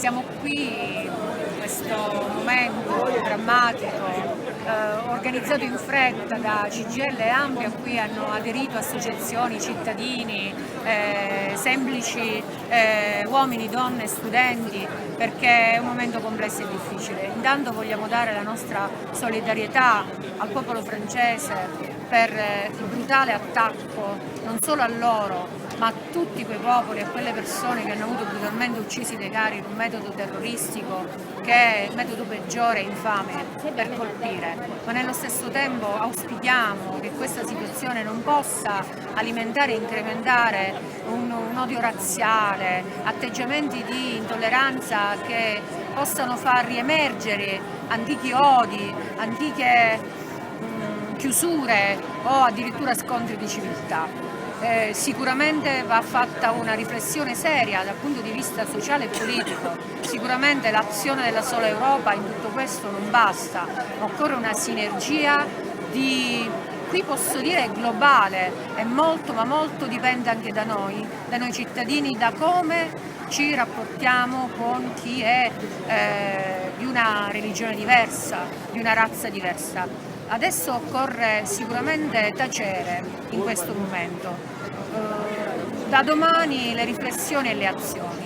Siamo qui in questo momento drammatico, organizzato in fretta da CGIL e ANPI, a cui hanno aderito associazioni, cittadini, semplici uomini, donne, studenti, perché è un momento complesso e difficile. Intanto vogliamo dare la nostra solidarietà al popolo francese per il brutale attacco non solo a loro, ma a tutti quei popoli, a quelle persone che hanno avuto brutalmente uccisi dai cari in un metodo terroristico che è il metodo peggiore e infame per colpire. Ma nello stesso tempo auspichiamo che questa situazione non possa alimentare e incrementare un odio razziale, atteggiamenti di intolleranza che possano far riemergere antichi odi, antiche chiusure o addirittura scontri di civiltà. Sicuramente va fatta una riflessione seria dal punto di vista sociale e politico, sicuramente l'azione della sola Europa in tutto questo non basta, occorre una sinergia qui posso dire globale, e molto ma molto dipende anche da noi cittadini, da come ci rapportiamo con chi è di una religione diversa, di una razza diversa. Adesso occorre sicuramente tacere in questo momento, da domani le riflessioni e le azioni.